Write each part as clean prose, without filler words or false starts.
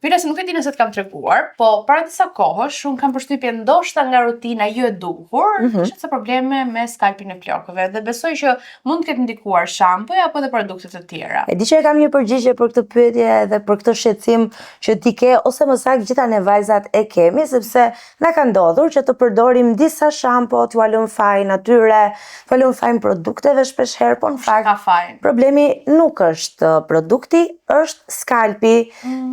Pyetja se nuk e di nëse të kam treguar, po para disa kohësh unë kam përshtypjen ndoshta nga rutina jo e duhur, kisha ca probleme me skalpin e flokëve dhe besoj që mund të ketë ndikuar shampuja apo edhe produkte të tjera. E di që e kam një përgjigje për këtë pyetje dhe për këtë shqetësim që ti ke, ose më saktë gjitha ne vajzat e kemi, sepse na ka ndodhur që të përdorim disa shampo, t'u alëm fajin atyre, t'u alëm fajin produkteve shpeshherë, po në fakt problemi nuk është produkti, është skalpi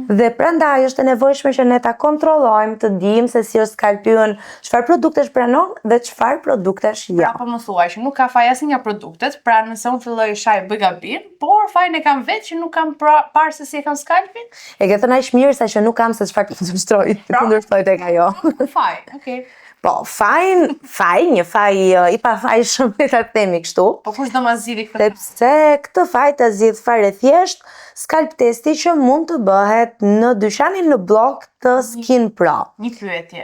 dhe prandaj është e nevojshme që ne ta kontrollojmë, të dimë se si është skalpi ynë, çfarë produktesh pranon dhe çfarë produktesh jo. Pra po më thuaj që nuk ka faj asnjë nga produktet, pra nëse unë filloj shaj bëj gabim, por fajin e kam vetë që nuk kam parë se si e kam skalpin. E ke thënë aq mirë sa që nuk kam se çfarë të kundërshtoj tek ajo. Faj, okay. Po, një faj i pafajshëm, le ta themi kështu. Po kush do ma zgjidhë këtë? Sepse këtë faj ta zgjidh fare thjesht skalp testi që mund të bëhet në dyqanin në blok të Skin Pro. Një pyetje,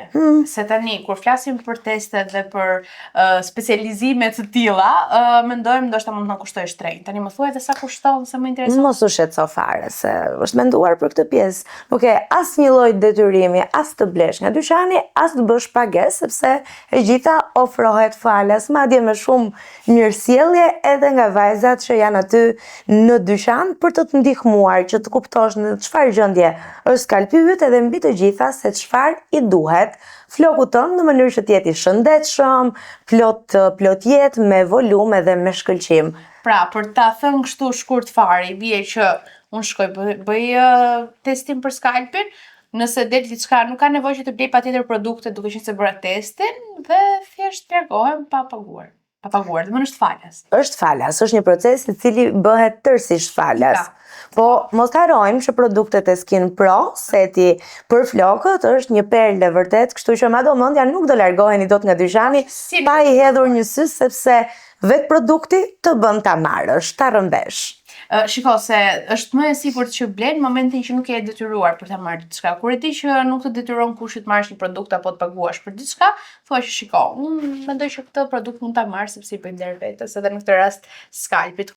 se tani kur flasim për testet dhe për specializime të tilla, mendojmë ndoshta mund të na kushtoj shtrenjtë. Tani më thuaj edhe sa kushton, se më intereson. Mos u shqetëso fare se është menduar për këtë pjesë. Nuk e asnjë lloj detyrimi, as të blesh nga dyqani, as të bësh pagesë, sepse e gjitha ofrohet falas, madje me shumë mirësjellje edhe nga vajzat që janë aty në dyqan për të të ndihmuar që të kuptosh në çfarë gjendje është skalpi yt edhe mbi të gjitha se çfarë i duhet flokut tënd në mënyrë që të jetë i shëndetshëm, plot jetë, me volum edhe me shkëlqim. Pra, për ta thënë kështu shkurt fare, bie që unë shkoj bëj testin për skalpin. Nëse del diçka, nuk ka nevojë që të blej patjetër produkte duke qenë se bëra testin dhe thjesht largohem pa paguar. Pa paguar, dhe më është falas. Është falas, është një proces i cili bëhet tërësisht falas. Po mos harrojmë që produktet e Skin Pro, seti për flokët, është një perlë vërtet, kështu që madomendja nuk do largoheni dot nga dyqani pa i hedhur një sy, sepse vetë produkti të bën ta marrësh, ta rrëmbesh. Shiko se është më e sigurt që blen në momentin që nuk je detyruar për ta marrë diçka. Kur e di që nuk të detyron kush të marrësh një produkt apo të paguash për diçka, thua që shiko, unë mendoj që këtë produkt mund ta marr sepse i bëj nder vetes, edhe në këtë rast skalpit.